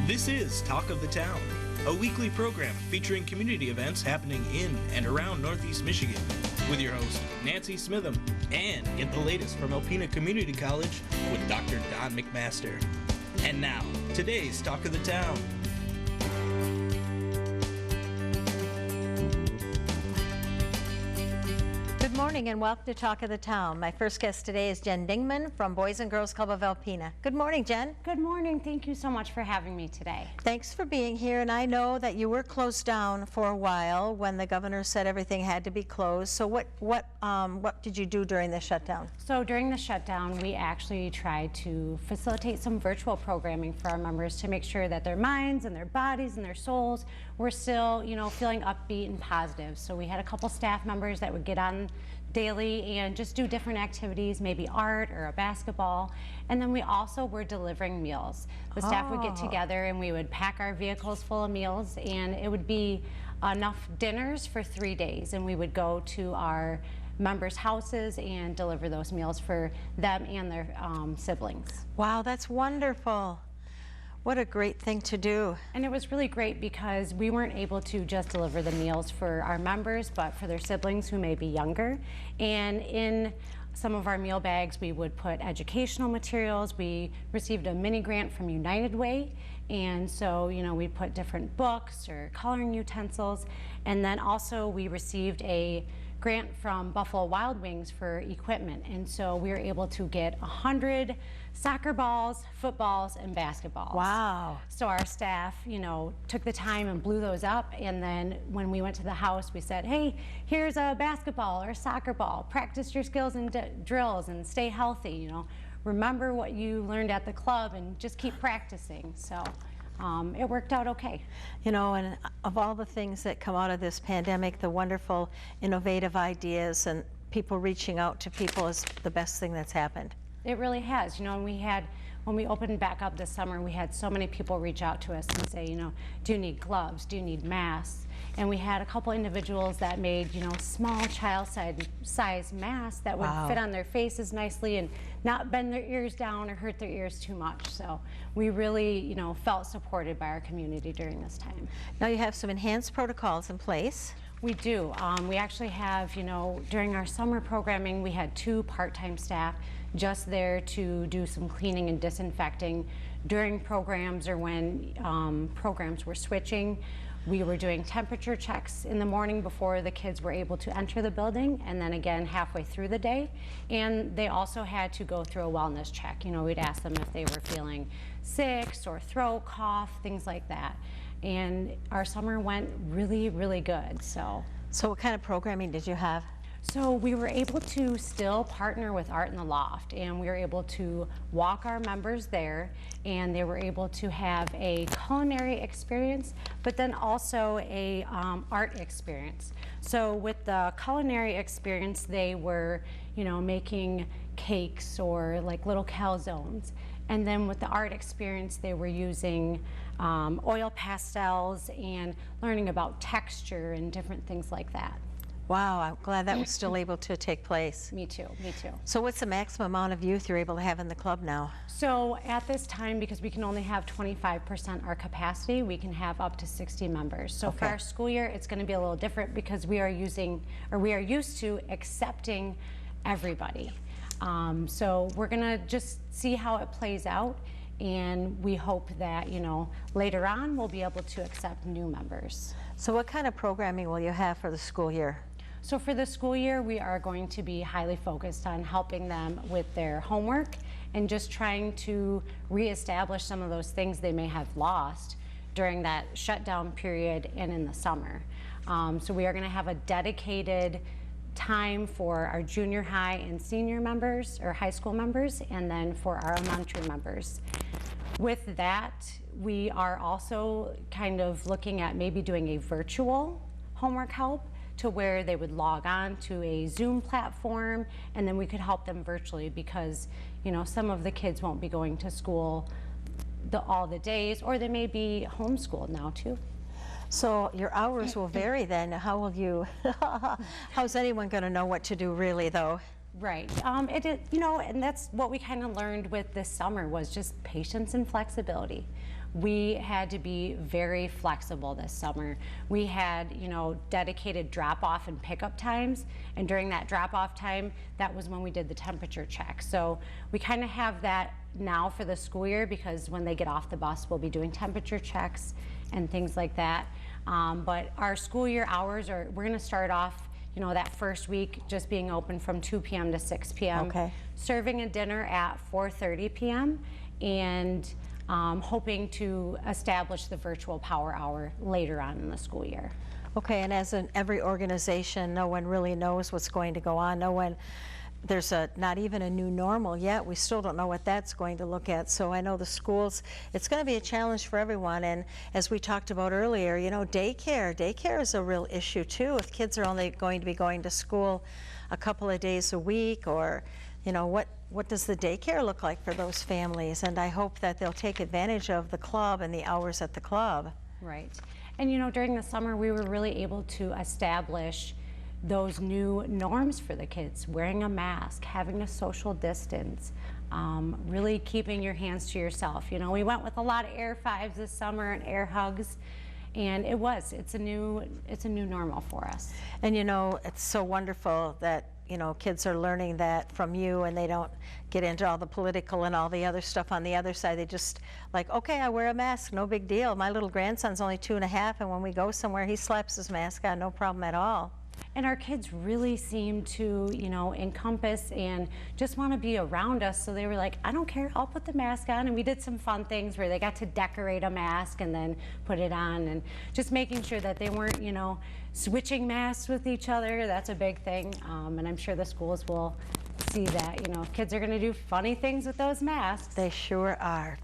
This is Talk of the Town, a weekly program featuring community events happening in and around Northeast Michigan, with your host, Nancy Smitham, and get the latest from Alpena Community College with Dr. Don McMaster. And now, today's Talk of the Town. Good morning and welcome to Talk of the Town. My first guest today is Jen Dingman from Boys and Girls Club of Alpena. Good morning, Jen. Good morning. Thank you so much for having me today. Thanks for being here, and I know that you were closed down for a while when the governor said everything had to be closed. So what did you do during the shutdown? So during the shutdown, we actually tried to facilitate some virtual programming for our members to make sure that their minds and their bodies and their souls were still, feeling upbeat and positive. So we had a couple staff members that would get on daily and just do different activities, maybe art or a basketball. And then we also were delivering meals. The staff would get together and we would pack our vehicles full of meals, and it would be enough dinners for 3 days. And we would go to our members' houses and deliver those meals for them and their siblings. Wow, that's wonderful. What a great thing to do. And it was really great because we weren't able to just deliver the meals for our members, but for their siblings who may be younger. And in some of our meal bags, we would put educational materials. We received a mini grant from United Way. And so, we put different books or coloring utensils. And then also we received a grant from Buffalo Wild Wings for equipment. And so we were able to get 100 soccer balls, footballs, and basketballs. Wow. So our staff, took the time and blew those up. And then when we went to the house, we said, hey, here's a basketball or a soccer ball. Practice your skills and drills and stay healthy. Remember what you learned at the club and just keep practicing. So it worked out okay. And of all the things that come out of this pandemic, the wonderful, innovative ideas and people reaching out to people is the best thing that's happened. It really has. When we opened back up this summer, we had so many people reach out to us and say, do you need gloves? Do you need masks? And we had a couple individuals that made, small child-size masks that would fit on their faces nicely and not bend their ears down or hurt their ears too much. So we really, felt supported by our community during this time. Now you have some enhanced protocols in place. We do. We actually have, during our summer programming, we had 2 part-time staff just there to do some cleaning and disinfecting during programs or when programs were switching. We were doing temperature checks in the morning before the kids were able to enter the building, and then again halfway through the day. And they also had to go through a wellness check. We'd ask them if they were feeling sick, sore throat, cough, things like that. And our summer went really, really good. So what kind of programming did you have? So we were able to still partner with Art in the Loft, and we were able to walk our members there, and they were able to have a culinary experience, but then also a art experience. So with the culinary experience, they were, making cakes or like little calzones. And then with the art experience, they were using oil pastels and learning about texture and different things like that. Wow, I'm glad that was still able to take place. Me too, me too. So what's the maximum amount of youth you're able to have in the club now? So at this time, because we can only have 25% our capacity, we can have up to 60 members. So for our school year, it's going to be a little different because we are used to accepting everybody. So we're going to just see how it plays out, and we hope that, later on we'll be able to accept new members. So what kind of programming will you have for the school year? So for the school year, we are going to be highly focused on helping them with their homework and just trying to reestablish some of those things they may have lost during that shutdown period and in the summer. So we are going to have a dedicated time for our junior high and senior members, or high school members, and then for our elementary members. With that, we are also kind of looking at maybe doing a virtual homework help to where they would log on to a Zoom platform, and then we could help them virtually because, some of the kids won't be going to school all the days, or they may be homeschooled now too. So your hours will vary then. How will you, how's anyone going to know what to do really though? Right. It is, and that's what we kind of learned with this summer was just patience and flexibility. We had to be very flexible this summer. We had, dedicated drop-off and pickup times, and during that drop-off time, that was when we did the temperature check. So we kind of have that now for the school year, because when they get off the bus, we'll be doing temperature checks and things like that. But our school year hours we're going to start off, that first week just being open from 2 p.m. to 6 p.m. Okay. Serving a dinner at 4:30 p.m. and hoping to establish the virtual power hour later on in the school year. Okay, and as in every organization, no one really knows what's going to go on. No one, there's not even a new normal yet. We still don't know what that's going to look at. So I know the schools, it's going to be a challenge for everyone. And as we talked about earlier, daycare is a real issue too. If kids are only going to be going to school a couple of days a week, or what does the daycare look like for those families? And I hope that they'll take advantage of the club and the hours at the club. Right. And during the summer, we were really able to establish those new norms for the kids, wearing a mask, having a social distance, really keeping your hands to yourself. We went with a lot of air fives this summer and air hugs, and it's a new normal for us. And it's so wonderful that kids are learning that from you, and they don't get into all the political and all the other stuff on the other side. They just okay, I wear a mask, no big deal. My little grandson's only 2.5, and when we go somewhere, he slaps his mask on, no problem at all. And our kids really seem to, encompass and just want to be around us. So they were like, I don't care, I'll put the mask on. And we did some fun things where they got to decorate a mask and then put it on, and just making sure that they weren't, switching masks with each other. That's a big thing. And I'm sure the schools will see that, kids are going to do funny things with those masks. They sure are.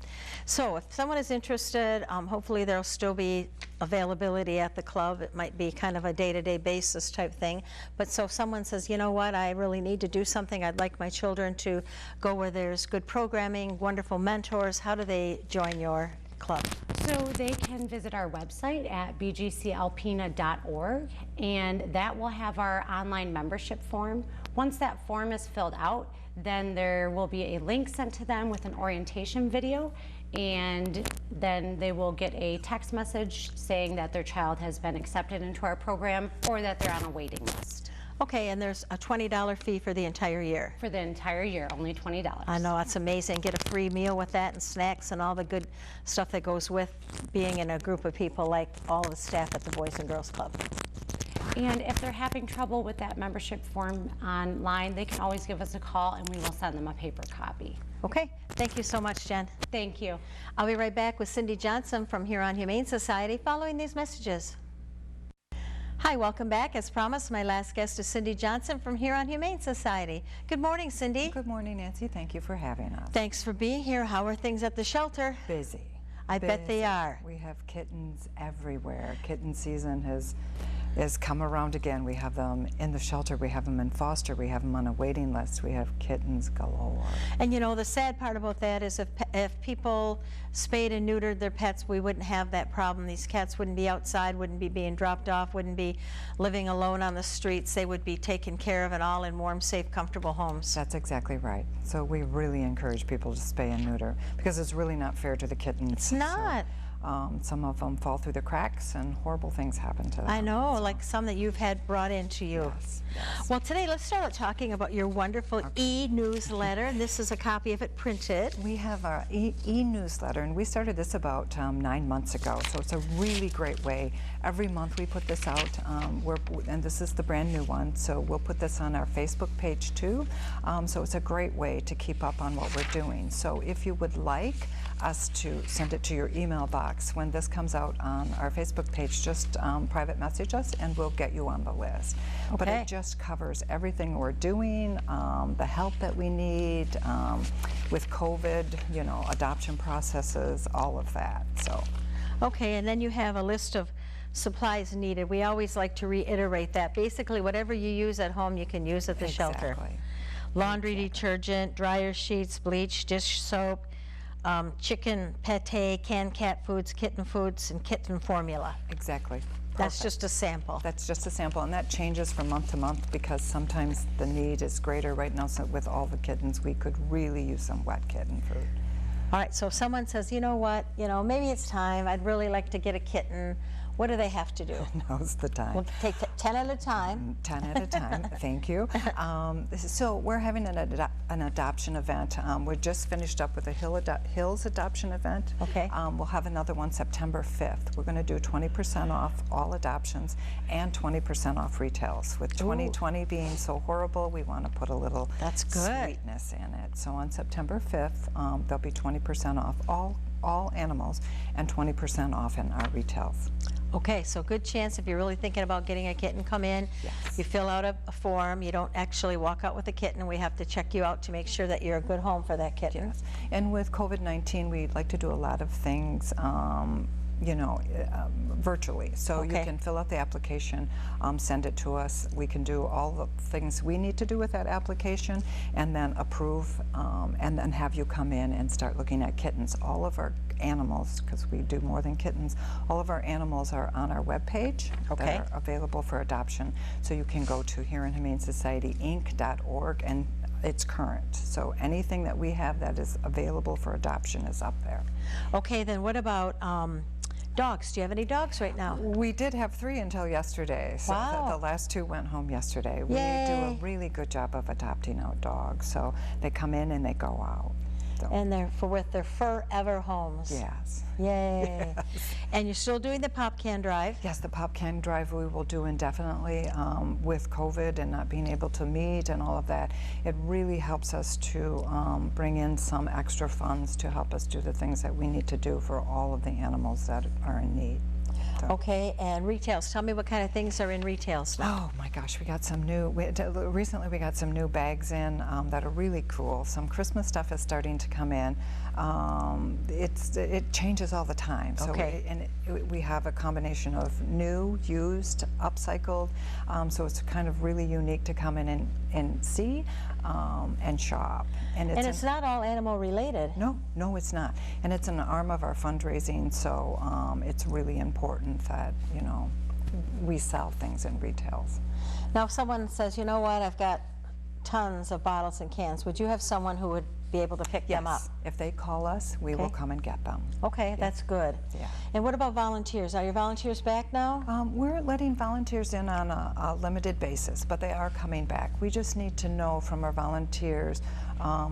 So if someone is interested, hopefully there'll still be availability at the club. It might be kind of a day-to-day basis type thing. But so if someone says, you know what, I really need to do something, I'd like my children to go where there's good programming, wonderful mentors, how do they join your club? So they can visit our website at bgcalpena.org, and that will have our online membership form. Once that form is filled out, then there will be a link sent to them with an orientation video, and then they will get a text message saying that their child has been accepted into our program or that they're on a waiting list. Okay, and there's a $20 fee for the entire year. For the entire year, only $20. I know, that's amazing. Get a free meal with that, and snacks and all the good stuff that goes with being in a group of people like all the staff at the Boys and Girls Club. And if they're having trouble with that membership form online, they can always give us a call and we will send them a paper copy. Okay, thank you so much, Jen. Thank you. I'll be right back with Cindy Johnson from Huron Humane Society following these messages. Hi, welcome back. As promised, my last guest is Cindy Johnson from Huron Humane Society. Good morning, Cindy. Good morning, Nancy. Thank you for having us. Thanks for being here. How are things at the shelter? Busy. I bet they are. We have kittens everywhere. Kitten season has come around again. We have them in the shelter, we have them in foster, we have them on a waiting list, we have kittens galore. And the sad part about that is if people spayed and neutered their pets, we wouldn't have that problem. These cats wouldn't be outside, wouldn't be being dropped off, wouldn't be living alone on the streets. They would be taken care of and all in warm, safe, comfortable homes. That's exactly right. So we really encourage people to spay and neuter because it's really not fair to the kittens. It's not. Some of them fall through the cracks and horrible things happen to them. I know, like some that you've had brought into you. Yes. Well, today let's start out talking about your wonderful e-newsletter, and this is a copy of it printed. We have our e-newsletter, and we started this about 9 months ago, so it's a really great way. Every month we put this out, and this is the brand new one, so we'll put this on our Facebook page too. So it's a great way to keep up on what we're doing. So if you would like us to send it to your email box when this comes out on our Facebook page, just private message us and we'll get you on the list. Okay. But it just covers everything we're doing, the help that we need with COVID, adoption processes, all of that. So. Okay, and then you have a list of supplies needed. We always like to reiterate that. Basically, whatever you use at home, you can use at the shelter. Laundry detergent, dryer sheets, bleach, dish soap, chicken pate, canned cat foods, kitten and kitten formula. Exactly. That's just a sample. That's just a sample, and that changes from month to month because sometimes the need is greater. Right now, so with all the kittens, we could really use some wet kitten food. All right, so if someone says, you know what, maybe it's time, I'd really like to get a kitten, what do they have to do? Now's the time. We'll take 10 at a time. 10 at a time, thank you. So we're having an adoption event. We just finished up with a Hills adoption event. Okay. We'll have another one September 5th. We're going to do 20% off all adoptions and 20% off retails. With 2020 being so horrible, we want to put a little That's good. sweetness in it. So on September 5th, there'll be 20% off all animals and 20% off in our retails. Okay, so good chance if you're really thinking about getting a kitten, come in. Yes. You fill out a form. You don't actually walk out with a kitten. We have to check you out to make sure that you're a good home for that kitten. Yes. And with COVID-19, we'd like to do a lot of things virtually. So you can fill out the application, send it to us. We can do all the things we need to do with that application and then approve and then have you come in and start looking at kittens. All of our animals, because we do more than kittens, all of our animals are on our webpage that are available for adoption. So you can go to HumaneSocietyInc.org and it's current. So anything that we have that is available for adoption is up there. Okay, then what about dogs? Do you have any dogs right now? We did have 3 until yesterday. So Wow. the last 2 went home yesterday. We do a really good job of adopting out dogs. So they come in and they go out. So. And they're with their forever homes. Yes. Yay. Yes. And you're still doing the pop can drive? Yes, the pop can drive we will do indefinitely. With COVID and not being able to meet and all of that, it really helps us to bring in some extra funds to help us do the things that we need to do for all of the animals that are in need. So. Okay, and retails. Tell me what kind of things are in retails now. Oh my gosh, we got some new, recently we got some new bags in that are really cool. Some Christmas stuff is starting to come in. It changes all the time. So we have a combination of new, used, upcycled. So it's kind of really unique to come in and see and shop. And it's not all animal related. No, it's not. And it's an arm of our fundraising, so it's really important that, we sell things in retails. Now, if someone says, you know what, I've got tons of bottles and cans, would you have someone who would be able to pick them up? Yes, if they call us, we will come and get them. Okay, that's good. Yeah. And what about volunteers? Are your volunteers back now? We're letting volunteers in on a limited basis, but they are coming back. We just need to know from our volunteers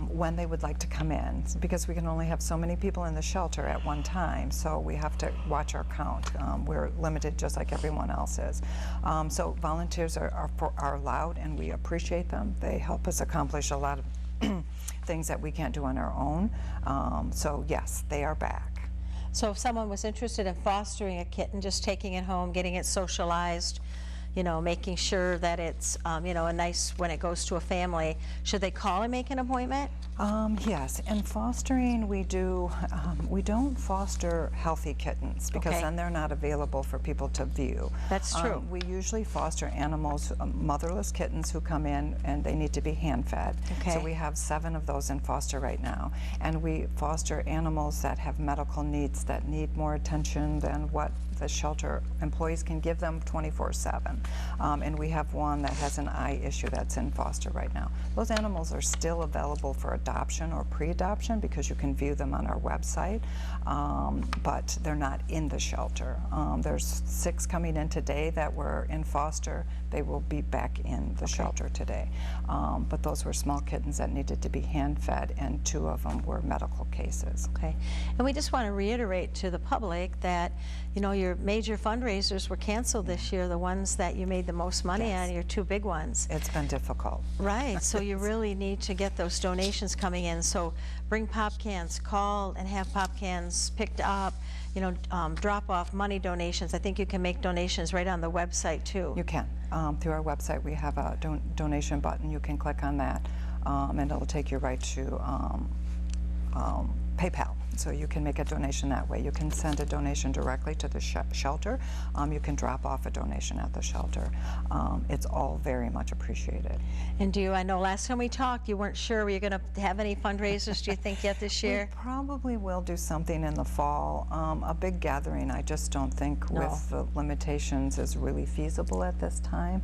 when they would like to come in, because we can only have so many people in the shelter at one time, so we have to watch our count. We're limited just like everyone else is. So volunteers are allowed, and we appreciate them. They help us accomplish a lot of things that we can't do on our own. So yes, they are back. So if someone was interested in fostering a kitten, just taking it home, getting it socialized, making sure that it's, a nice, when it goes to a family, should they call and make an appointment? Yes, and fostering, we don't foster healthy kittens because then they're not available for people to view. That's true. We usually foster animals, motherless kittens who come in and they need to be hand-fed. Okay. So we have 7 of those in foster right now. And we foster animals that have medical needs that need more attention than what the shelter employees can give them 24/7. And we have one that has an eye issue that's in foster right now. Those animals are still available for adoption or pre-adoption because you can view them on our website, but they're not in the shelter. There's 6 coming in today that were in foster. They will be back in the shelter today. But those were small kittens that needed to be hand-fed, and 2 of them were medical cases. Okay. And we just want to reiterate to the public that, your major fundraisers were canceled this year, the ones that you made the most money on, your 2 big ones. It's been difficult. Right, so you really need to get those donations coming in. So bring pop cans, call and have pop cans picked up, drop off money donations. I think you can make donations right on the website too. You can. Through our website we have a donation button. You can click on that and it'll take you right to PayPal. So you can make a donation that way. You can send a donation directly to the shelter. You can drop off a donation at the shelter. It's all very much appreciated. And I know last time we talked, you weren't sure, were you going to have any fundraisers, do you think, yet this year? We probably will do something in the fall. A big gathering, I just don't think with the limitations is really feasible at this time.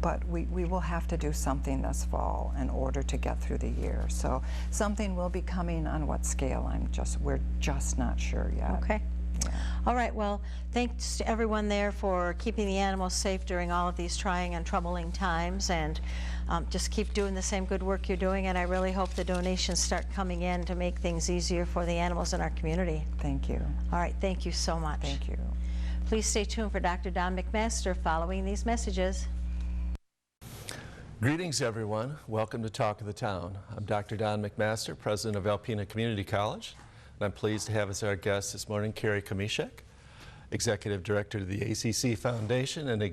But we will have to do something this fall in order to get through the year. So something will be coming. On what scale, we're just not sure yet. Okay. Yeah. All right, well, thanks to everyone there for keeping the animals safe during all of these trying and troubling times, and just keep doing the same good work you're doing, and I really hope the donations start coming in to make things easier for the animals in our community. Thank you. All right, thank you so much. Thank you. Please stay tuned for Dr. Don McMaster following these messages. Greetings, everyone. Welcome to Talk of the Town. I'm Dr. Don McMaster, president of Alpena Community College, and I'm pleased to have as our guest this morning Carrie Kamishek, executive director of the ACC Foundation and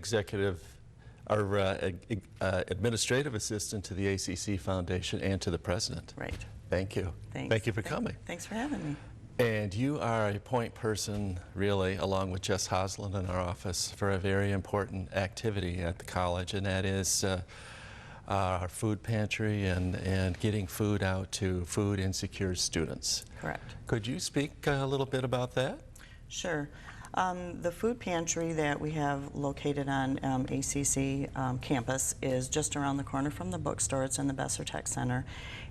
administrative assistant to the ACC Foundation and to the president. Right. Thank you. Thanks. Thank you for coming. Thanks for having me. And you are a point person, really, along with Jess Hosland in our office, for a very important activity at the college, and that is our food pantry and getting food out to food insecure students. Correct. Could you speak a little bit about that? Sure. The food pantry that we have located on ACC campus is just around the corner from the bookstore. It's in the Besser Tech Center.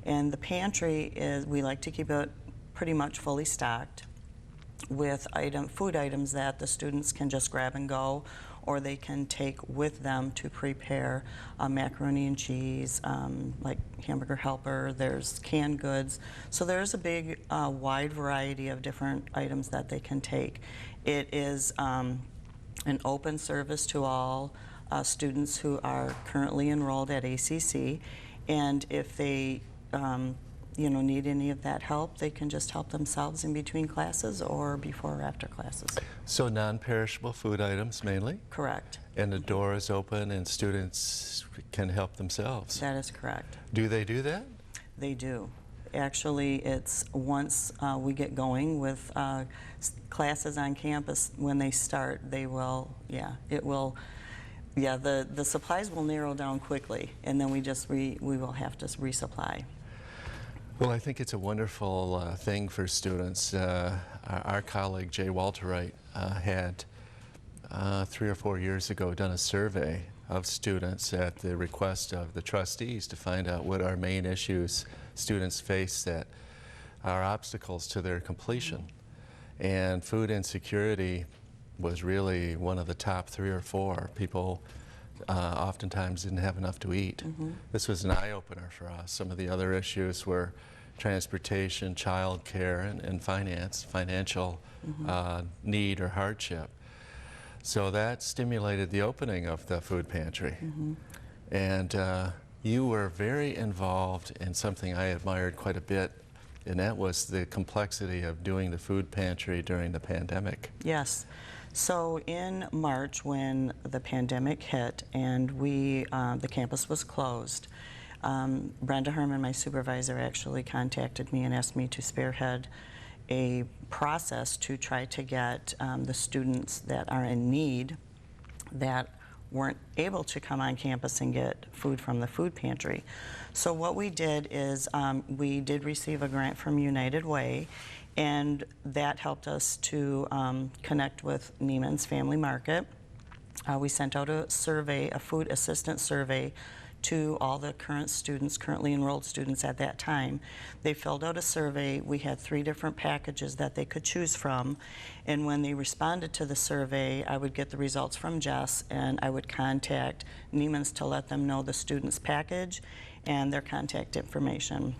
And the pantry we like to keep it pretty much fully stocked with food items that the students can just grab and go, or they can take with them to prepare macaroni and cheese, like hamburger helper. There's canned goods. So there's a big wide variety of different items that they can take. It is an open service to all students who are currently enrolled at ACC, and if they need any of that help, they can just help themselves in between classes or before or after classes. So non-perishable food items mainly? Correct. And the door is open and students can help themselves? That is correct. Do they do that? They do. Actually, it's once we get going with classes on campus, when they start, they will, the supplies will narrow down quickly, and then we will have to resupply. Well, I think it's a wonderful thing for students. Our colleague Jay Walterwright had 3 or 4 years ago done a survey of students at the request of the trustees to find out what are main issues students face that are obstacles to their completion. And food insecurity was really one of the top 3 or 4. People oftentimes didn't have enough to eat. Mm-hmm. This was an eye-opener for us. Some of the other issues were transportation, child care, and financial mm-hmm. Need or hardship. So that stimulated the opening of the food pantry. Mm-hmm. And you were very involved in something I admired quite a bit, and that was the complexity of doing the food pantry during the pandemic. Yes. So in March, when the pandemic hit and the campus was closed, Brenda Herman, my supervisor, actually contacted me and asked me to spearhead a process to try to get the students that are in need, that weren't able to come on campus and get food from the food pantry. So what we did is we did receive a grant from United Way, and that helped us to connect with Neiman's Family Market. We sent out a survey, a food assistant survey, to all the currently enrolled students at that time. They filled out a survey. We had 3 different packages that they could choose from, and when they responded to the survey, I would get the results from Jess, and I would contact Neiman's to let them know the student's package and their contact information.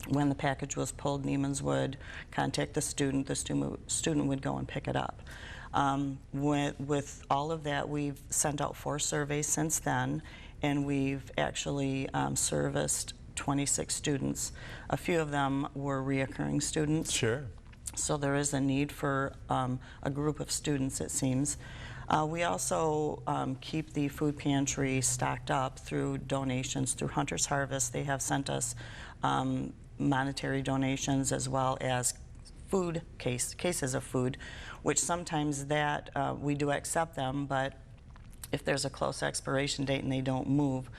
When the package was pulled, Neiman's would contact the student would go and pick it up. With all of that, we've sent out 4 surveys since then, and we've actually serviced 26 students. A few of them were reoccurring students. Sure. So there is a need for a group of students, it seems. We also keep the food pantry stocked up through donations through Hunter's Harvest. They have sent us monetary donations as well as food cases of food, which sometimes that we do accept them, but if there's a close expiration date and they don't move,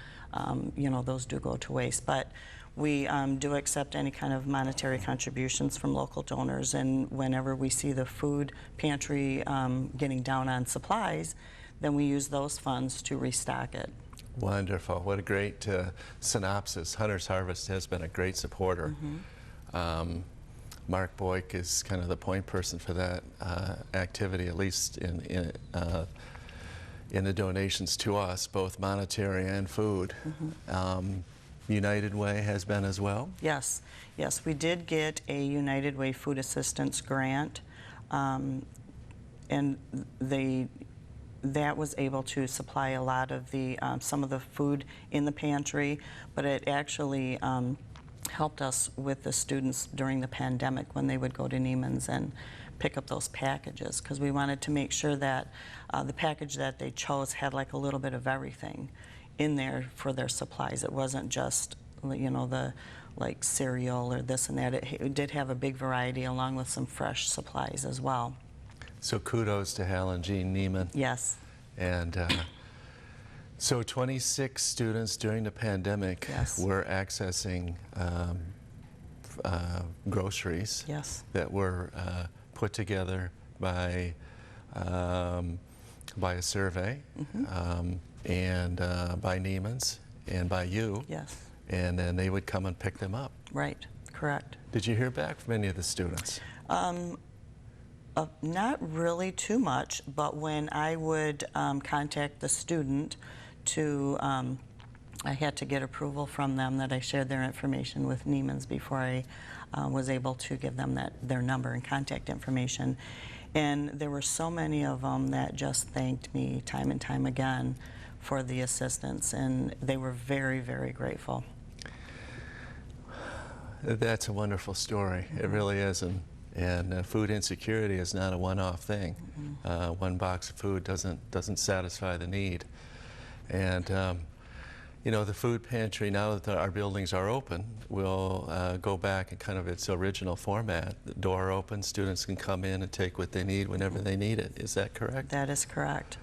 you know, those do go to waste. But we do accept any kind of monetary contributions from local donors, and whenever we see the food pantry getting down on supplies, then we use those funds to restock it. Wonderful. What a great synopsis. Hunter's Harvest has been a great supporter. Mark Boyk is kind of the point person for that activity, at least in the donations to us, both monetary and food. United Way has been as well? Yes, yes, we did get a United Way food assistance grant, and that was able to supply a lot of the some of the food in the pantry, but it actually helped us with the students during the pandemic when they would go to Neiman's and pick up those packages, because we wanted to make sure that the package that they chose had like a little bit of everything in there for their supplies. It wasn't just, you know, the like cereal or this and that. It did have a big variety along with some fresh supplies as well. So kudos to Hal and Jean Neiman. Yes. And so 26 students during the pandemic were accessing groceries that were put together by a survey and by Neiman's and by you. Yes. And then they would come and pick them up. Right, correct. Did you hear back from any of the students? Not really too much, but when I would contact the student to, I had to get approval from them that I shared their information with Neiman's before I was able to give them their number and contact information. And there were so many of them that just thanked me time and time again for the assistance, and they were very, very grateful. That's a wonderful story. It really is. And food insecurity is not a one-off thing. One box of food doesn't satisfy the need. And you know, the food pantry, now that our buildings are open, will go back in kind of its original format. The door open, students can come in and take what they need whenever they need it. Is that correct? That is correct.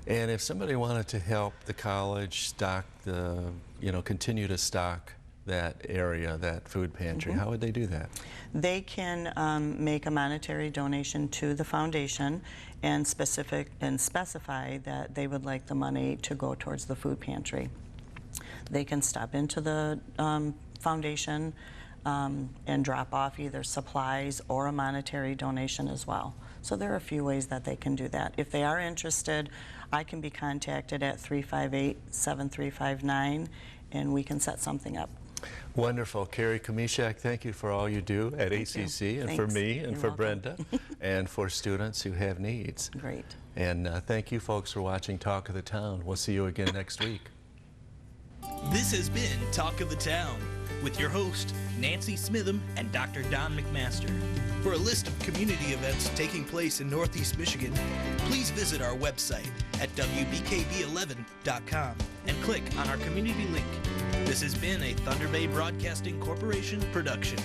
And if somebody wanted to help the college stock the, you know, continue to stock that area, that food pantry, how would they do that? They can make a monetary donation to the foundation and specify that they would like the money to go towards the food pantry. They can stop into the foundation and drop off either supplies or a monetary donation as well. So there are a few ways that they can do that. If they are interested, I can be contacted at 358-7359 and we can set something up. Wonderful. Carrie Komishak, thank you for all you do at ACC and for me and for Brenda and for students who have needs. Great. And thank you folks for watching Talk of the Town. We'll see you again next week. This has been Talk of the Town with your host, Nancy Smitham and Dr. Don McMaster. For a list of community events taking place in Northeast Michigan, please visit our website at wbkb11.com and click on our community link. This has been a Thunder Bay Broadcasting Corporation production.